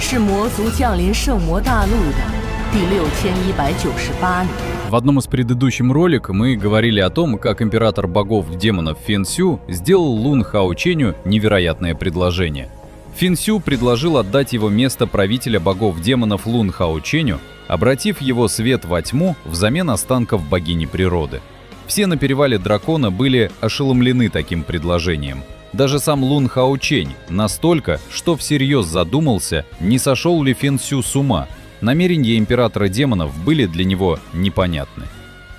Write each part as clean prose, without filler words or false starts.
是魔族降临圣魔大陆的第6198年。В одном из предыдущих роликов мы говорили о том, как император богов-демонов Фэн Сю сделал Лун Хаоченю невероятное предложение. Фэн Сю предложил отдать его место правителя богов-демонов Лун Хаоченю, обратив его свет во тьму взамен останков богини природы. Все на перевале Дракона были ошеломлены таким предложением. Даже сам Лун Хаочень настолько, что всерьез задумался, не сошел ли Фэн Сю с ума. Намерения императора демонов были для него непонятны.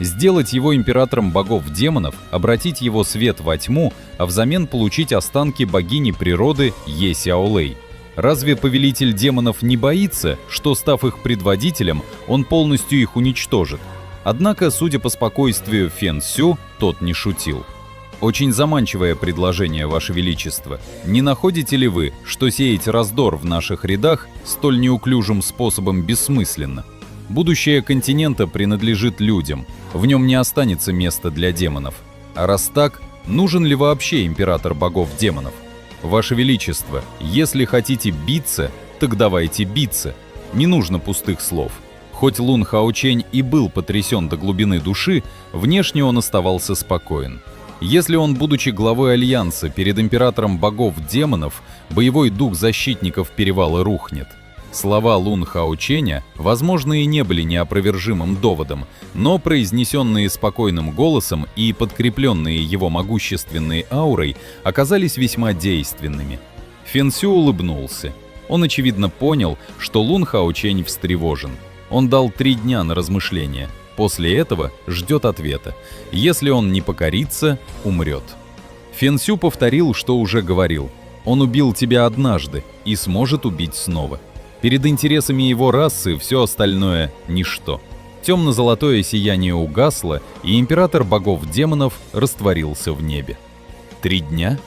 Сделать его императором богов-демонов, обратить его свет во тьму, а взамен получить останки богини природы Е Сяолэй. Разве повелитель демонов не боится, что, став их предводителем, он полностью их уничтожит? Однако, судя по спокойствию Фэн Сю, тот не шутил. Очень заманчивое предложение, Ваше Величество. Не находите ли вы, что сеять раздор в наших рядах столь неуклюжим способом бессмысленно? Будущее континента принадлежит людям, в нем не останется места для демонов. А раз так, нужен ли вообще император богов-демонов? Ваше Величество, если хотите биться, так давайте биться. Не нужно пустых слов. Хоть Лун Хаочень и был потрясен до глубины души, внешне он оставался спокоен. Если он, будучи главой Альянса перед императором богов-демонов, боевой дух защитников перевала рухнет. Слова Лун Хаоченя, возможно, и не были неопровержимым доводом, но произнесенные спокойным голосом и подкрепленные его могущественной аурой оказались весьма действенными. Фэн Сю улыбнулся. Он, очевидно, понял, что Лун Хаочень встревожен. Он дал 3 дня на размышление. После этого ждет ответа. Если он не покорится, умрет. Фэн Сю повторил, что уже говорил. Он убил тебя однажды и сможет убить снова. Перед интересами его расы все остальное – ничто. Темно-золотое сияние угасло, и император богов-демонов растворился в небе. 3 дня?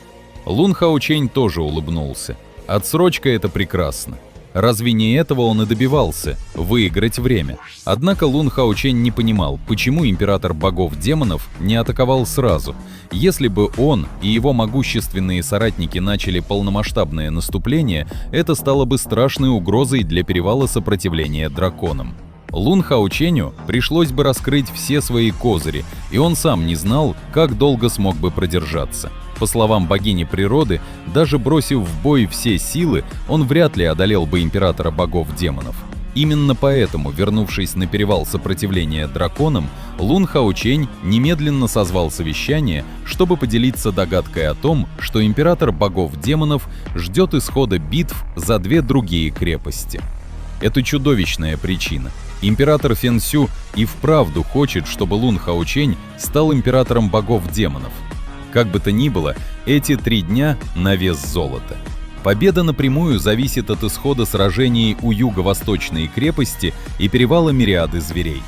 Лун Хаочень тоже улыбнулся. Отсрочка – это прекрасно. Разве не этого он и добивался – выиграть время? Однако Лун Хаочень не понимал, почему император богов-демонов не атаковал сразу. Если бы он и его могущественные соратники начали полномасштабное наступление, это стало бы страшной угрозой для перевала сопротивления драконам. Лун Хаоченю пришлось бы раскрыть все свои козыри, и он сам не знал, как долго смог бы продержаться. По словам богини природы, даже бросив в бой все силы, он вряд ли одолел бы императора богов-демонов. Именно поэтому, вернувшись на перевал сопротивления драконам, Лун Хаочень немедленно созвал совещание, чтобы поделиться догадкой о том, что император богов-демонов ждет исхода битв за 2 другие крепости. Это чудовищная причина. Император Фэн Сю и вправду хочет, чтобы Лун Хаочень стал императором богов-демонов. Как бы то ни было, эти 3 дня на вес золота. Победа напрямую зависит от исхода сражений у юго-восточной крепости и перевала мириады зверей.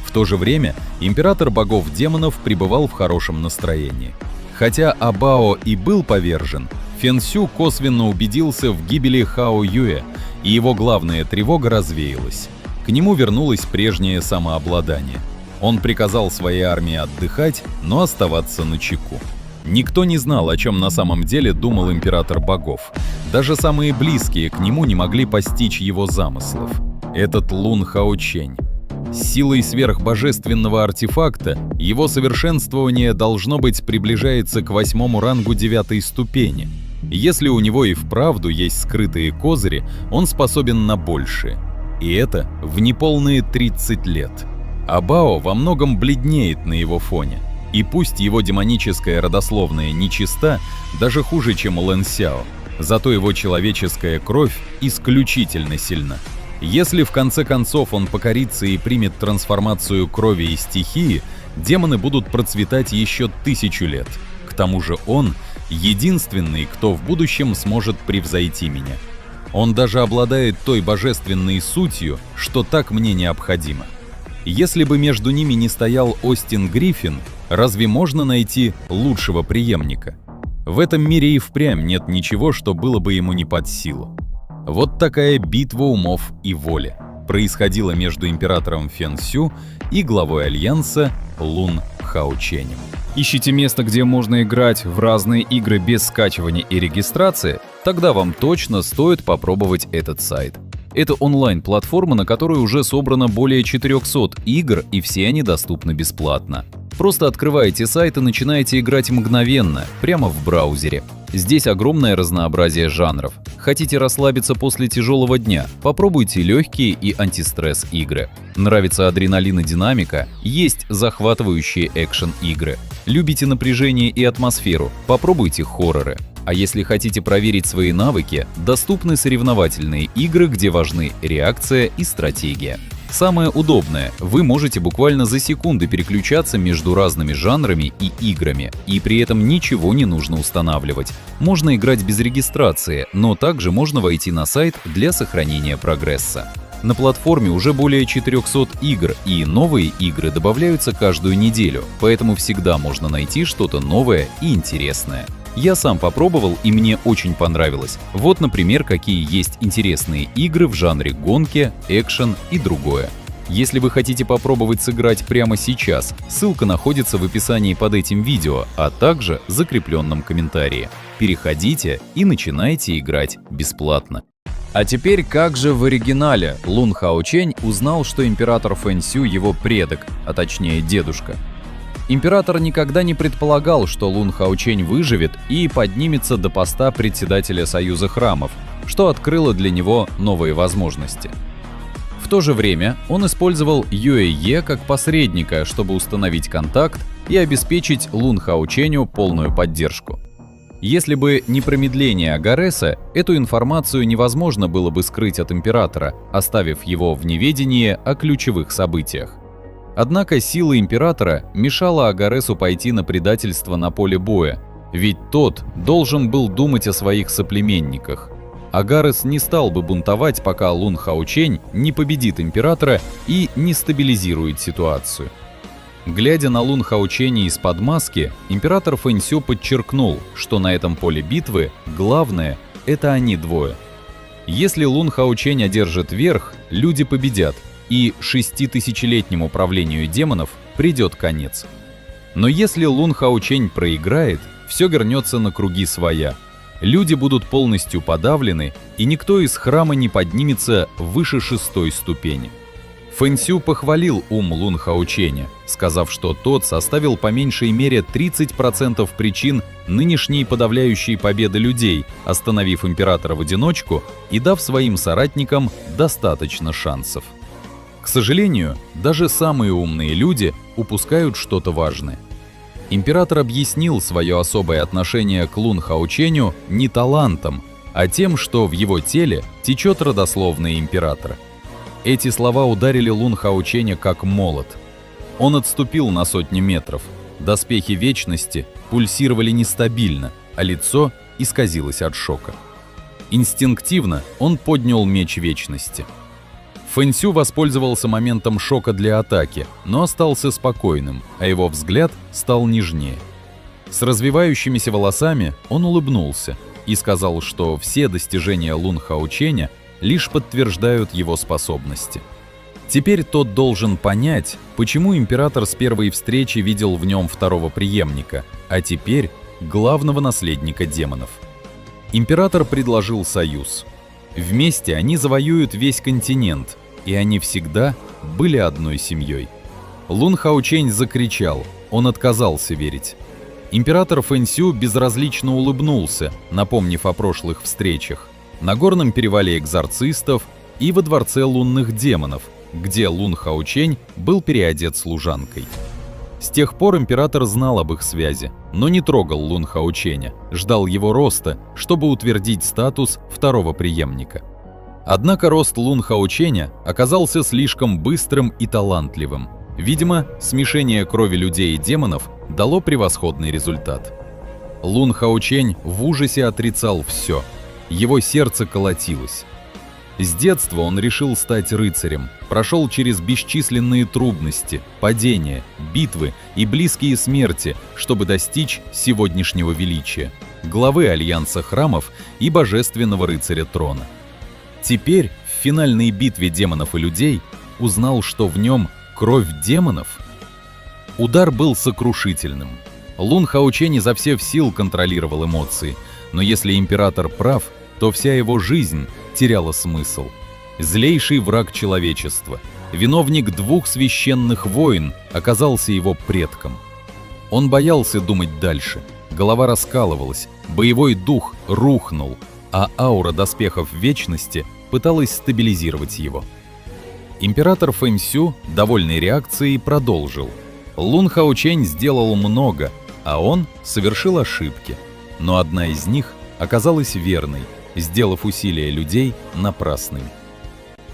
В то же время император богов-демонов пребывал в хорошем настроении. Хотя Абао и был повержен, Фэн Сю косвенно убедился в гибели Хао Юэ, и его главная тревога развеялась. К нему вернулось прежнее самообладание. Он приказал своей армии отдыхать, но оставаться начеку. Никто не знал, о чем на самом деле думал император богов. Даже самые близкие к нему не могли постичь его замыслов. Этот Лун Хаочень. С силой сверхбожественного артефакта его совершенствование, должно быть, приближается к 8-му рангу 9-й ступени. Если у него и вправду есть скрытые козыри, он способен на большее. И это в неполные 30 лет. Абао во многом бледнеет на его фоне. И пусть его демоническая родословная нечиста, даже хуже, чем у Лэн Сяо, зато его человеческая кровь исключительно сильна. Если в конце концов он покорится и примет трансформацию крови и стихии, демоны будут процветать еще 1000 лет. К тому же он единственный, кто в будущем сможет превзойти меня. Он даже обладает той божественной сутью, что так мне необходимо. Если бы между ними не стоял Остин Гриффин, разве можно найти лучшего преемника? В этом мире и впрямь нет ничего, что было бы ему не под силу. Вот такая битва умов и воли происходила между императором Фэн Сю и главой Альянса Лун Хаоченем. Ищите место, где можно играть в разные игры без скачивания и регистрации? Тогда вам точно стоит попробовать этот сайт. Это онлайн-платформа, на которой уже собрано более 400 игр, и все они доступны бесплатно. Просто открываете сайт и начинаете играть мгновенно, прямо в браузере. Здесь огромное разнообразие жанров. Хотите расслабиться после тяжелого дня? Попробуйте легкие и антистресс игры. Нравится адреналин и динамика? Есть захватывающие экшен-игры. Любите напряжение и атмосферу? Попробуйте хорроры. А если хотите проверить свои навыки, доступны соревновательные игры, где важны реакция и стратегия. Самое удобное, вы можете буквально за секунды переключаться между разными жанрами и играми, и при этом ничего не нужно устанавливать. Можно играть без регистрации, но также можно войти на сайт для сохранения прогресса. На платформе уже более 400 игр, и новые игры добавляются каждую неделю, поэтому всегда можно найти что-то новое и интересное. Я сам попробовал, и мне очень понравилось. Вот, например, какие есть интересные игры в жанре гонки, экшен и другое. Если вы хотите попробовать сыграть прямо сейчас, ссылка находится в описании под этим видео, а также в закрепленном комментарии. Переходите и начинайте играть бесплатно. А теперь как же в оригинале Лун Хаочень узнал, что император Фэнсю его предок, а точнее дедушка? Император никогда не предполагал, что Лун Хаочень выживет и поднимется до поста председателя Союза храмов, что открыло для него новые возможности. В то же время он использовал Юэ-Е как посредника, чтобы установить контакт и обеспечить Лун Хаоченю полную поддержку. Если бы не промедление Агареса, эту информацию невозможно было бы скрыть от императора, оставив его в неведении о ключевых событиях. Однако сила императора мешала Агаресу пойти на предательство на поле боя, ведь тот должен был думать о своих соплеменниках. Агарес не стал бы бунтовать, пока Лун Хаочень не победит императора и не стабилизирует ситуацию. Глядя на Лун Хаоченя из-под маски, император Фэнсю подчеркнул, что на этом поле битвы главное – это они двое. Если Лун Хаочень одержит верх, люди победят, и 6000-летнему правлению демонов придет конец. Но если Лун Хаочень проиграет, все вернется на круги своя. Люди будут полностью подавлены, и никто из храма не поднимется выше 6-й ступени. Фэнсю похвалил ум Лун Хаоченя, сказав, что тот составил по меньшей мере 30% причин нынешней подавляющей победы людей, остановив императора в одиночку и дав своим соратникам достаточно шансов. К сожалению, даже самые умные люди упускают что-то важное. Император объяснил свое особое отношение к Лун Хаоченю не талантом, а тем, что в его теле течет родословная императора. Эти слова ударили Лун Хаоченя как молот. Он отступил на сотни метров. Доспехи вечности пульсировали нестабильно, а лицо исказилось от шока. Инстинктивно он поднял меч вечности. Фэнсю воспользовался моментом шока для атаки, но остался спокойным, а его взгляд стал нежнее. С развивающимися волосами он улыбнулся и сказал, что все достижения Лун Хаоченя лишь подтверждают его способности. Теперь тот должен понять, почему император с первой встречи видел в нем второго преемника, а теперь главного наследника демонов. Император предложил союз. Вместе они завоюют весь континент, и они всегда были одной семьей. Лун Хаочень закричал, он отказался верить. Император Фэнсю безразлично улыбнулся, напомнив о прошлых встречах, на горном перевале экзорцистов и во дворце лунных демонов, где Лун Хаочень был переодет служанкой. С тех пор император знал об их связи, но не трогал Лун Хаоченя, ждал его роста, чтобы утвердить статус второго преемника. Однако рост Лун Хаоченя оказался слишком быстрым и талантливым. Видимо, смешение крови людей и демонов дало превосходный результат. Лун Хаочень в ужасе отрицал все. Его сердце колотилось. С детства он решил стать рыцарем, прошел через бесчисленные трудности, падения, битвы и близкие смерти, чтобы достичь сегодняшнего величия, главы Альянса храмов и божественного рыцаря трона. Теперь, в финальной битве демонов и людей, узнал, что в нем кровь демонов. Удар был сокрушительным. Лун Хаочень изо всех сил контролировал эмоции, но если император прав, то вся его жизнь теряла смысл. злейший враг человечества, виновник 2 священных войн, оказался его предком. Он боялся думать дальше, голова раскалывалась, боевой дух рухнул, а аура доспехов Вечности пыталась стабилизировать его. Император Фэнсю, довольный реакцией, продолжил. Лун Хаочень сделал много, а он совершил ошибки, но одна из них оказалась верной, сделав усилия людей напрасными.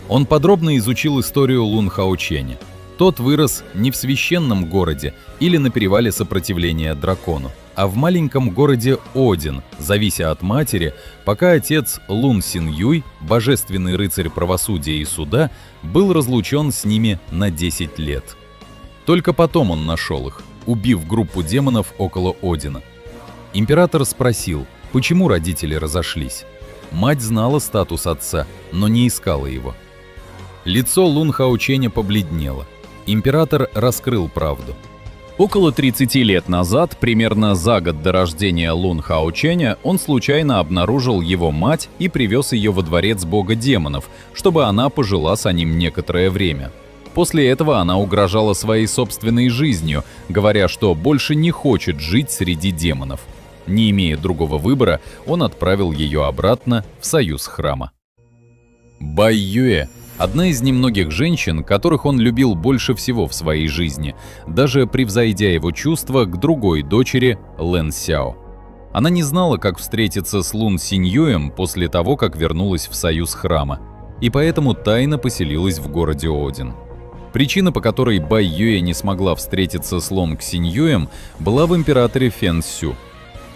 Он подробно изучил историю Лун Хаоченя. Тот вырос не в священном городе или на перевале сопротивления дракону, а в маленьком городе Один, завися от матери, пока отец Лун Синьюй, божественный рыцарь правосудия и суда, был разлучен с ними на 10 лет. Только потом он нашел их, убив группу демонов около Одина. Император спросил, почему родители разошлись. Мать знала статус отца, но не искала его. Лицо Лун Хаоченя побледнело. Император раскрыл правду. Около 30 лет назад, примерно за год до рождения Лун Хаоченя, он случайно обнаружил его мать и привез ее во дворец бога демонов, чтобы она пожила с ним некоторое время. После этого она угрожала своей собственной жизнью, говоря, что больше не хочет жить среди демонов. Не имея другого выбора, он отправил ее обратно в союз храма. Бай Юэ – одна из немногих женщин, которых он любил больше всего в своей жизни, даже превзойдя его чувства к другой дочери Лэн Сяо. Она не знала, как встретиться с Лун Синьюем после того, как вернулась в союз храма, и поэтому тайно поселилась в городе Один. Причина, по которой Бай Юэ не смогла встретиться с Лонг Синьюем, была в императоре Фэн Сю.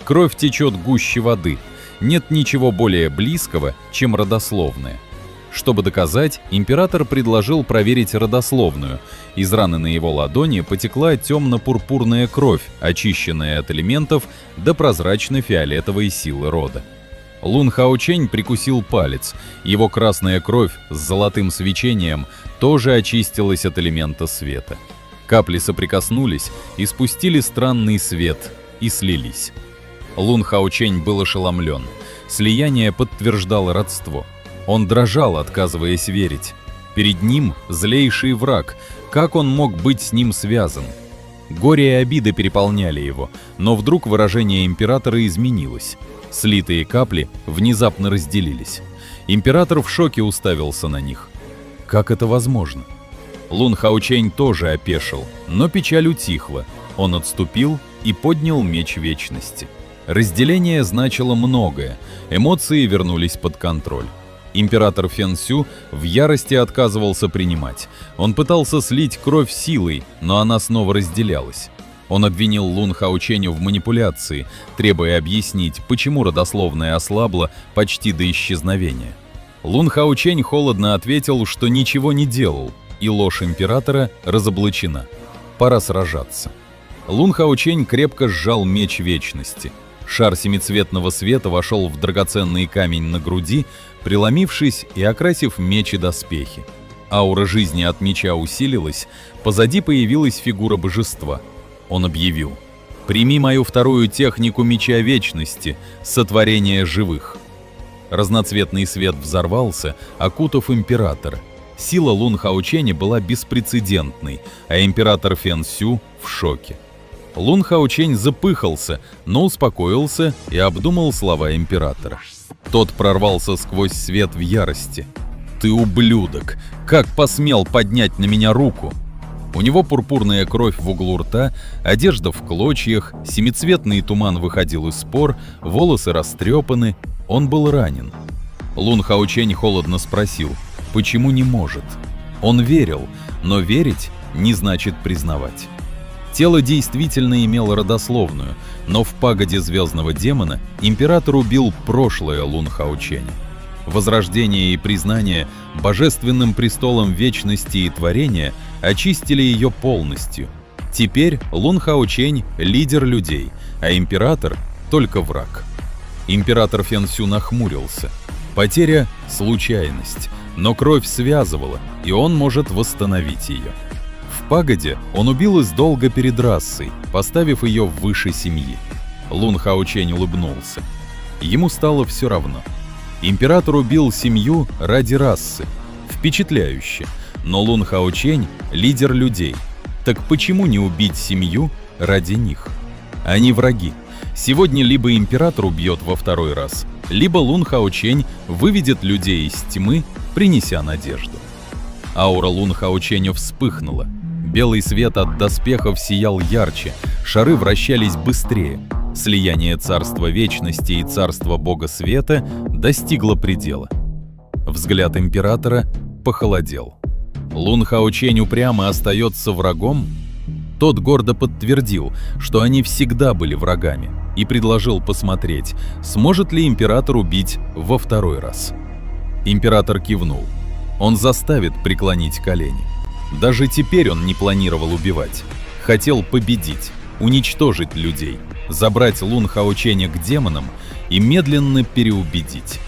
Кровь течет гуще воды, нет ничего более близкого, чем родословная. Чтобы доказать, император предложил проверить родословную. Из раны на его ладони потекла темно-пурпурная кровь, очищенная от элементов до прозрачно-фиолетовой силы рода. Лун Хаочень прикусил палец. Его красная кровь с золотым свечением тоже очистилась от элемента света. Капли соприкоснулись и спустили странный свет и слились. Лун Хаочень был ошеломлен. Слияние подтверждало родство. Он дрожал, отказываясь верить. Перед ним злейший враг. Как он мог быть с ним связан? Горе и обида переполняли его, но вдруг выражение императора изменилось. Слитые капли внезапно разделились. Император в шоке уставился на них. Как это возможно? Лун Хаочень тоже опешил, но печаль утихла. Он отступил и поднял меч Вечности. Разделение значило многое, эмоции вернулись под контроль. Император Фэн Сю в ярости отказывался принимать. Он пытался слить кровь силой, но она снова разделялась. Он обвинил Лун Хаоченя в манипуляции, требуя объяснить, почему родословная ослабла почти до исчезновения. Лун Хаочень холодно ответил, что ничего не делал, и ложь императора разоблачена. Пора сражаться. Лун Хаочень крепко сжал меч Вечности. Шар семицветного света вошел в драгоценный камень на груди, преломившись и окрасив меч и доспехи. Аура жизни от меча усилилась, позади появилась фигура божества. Он объявил: «Прими мою вторую технику меча Вечности, сотворение живых». Разноцветный свет взорвался, окутав императора. Сила Лун Хаоченя была беспрецедентной, а император Фэн Сю в шоке. Лун Хаочень запыхался, но успокоился и обдумал слова императора. Тот прорвался сквозь свет в ярости. «Ты ублюдок! Как посмел поднять на меня руку?» У него пурпурная кровь в углу рта, одежда в клочьях, семицветный туман выходил из пор, волосы растрепаны, он был ранен. Лун Хаочень холодно спросил, почему не может. Он верил, но верить не значит признавать. Тело действительно имело родословную, но в пагоде звездного демона император убил прошлое Лун Хаоченя. Возрождение и признание божественным престолом вечности и творения очистили ее полностью. Теперь Лун Хаочень — лидер людей, а император — только враг. Император Фэн Сю нахмурился. Потеря — случайность, но кровь связывала, и он может восстановить ее. В пагоде он убил из долга перед расой, поставив ее выше семьи. Лун Хаочень улыбнулся. Ему стало все равно. Император убил семью ради расы. Впечатляюще. Но Лун Хаочень – лидер людей. Так почему не убить семью ради них? Они враги. Сегодня либо император убьет во второй раз, либо Лун Хаочень выведет людей из тьмы, принеся надежду. Аура Лун Хаоченя вспыхнула. Белый свет от доспехов сиял ярче, шары вращались быстрее. Слияние царства вечности и царства бога света достигло предела. Взгляд императора похолодел. Лун Хаочень упрямо остается врагом? Тот гордо подтвердил, что они всегда были врагами, и предложил посмотреть, сможет ли император убить во второй раз. Император кивнул. Он заставит преклонить колени. Даже теперь он не планировал убивать. Хотел победить, уничтожить людей, забрать Лун Хаоченя к демонам и медленно переубедить.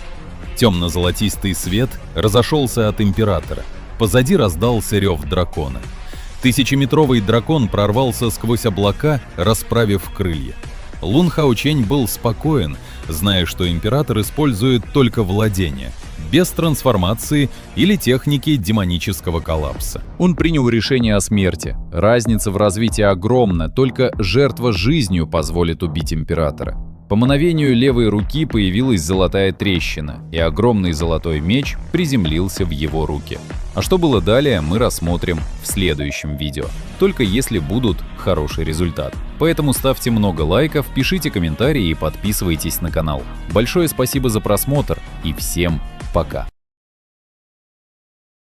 Темно-золотистый свет разошелся от императора. Позади раздался рев дракона. Тысячеметровый дракон прорвался сквозь облака, расправив крылья. Лун Хаочень был спокоен, зная, что император использует только владение, без трансформации или техники демонического коллапса. Он принял решение о смерти. Разница в развитии огромна, только жертва жизнью позволит убить императора. По мановению левой руки появилась золотая трещина, и огромный золотой меч приземлился в его руки. А что было далее, мы рассмотрим в следующем видео. Только если будут хороший результат. Поэтому ставьте много лайков, пишите комментарии и подписывайтесь на канал. Большое спасибо за просмотр и всем пока!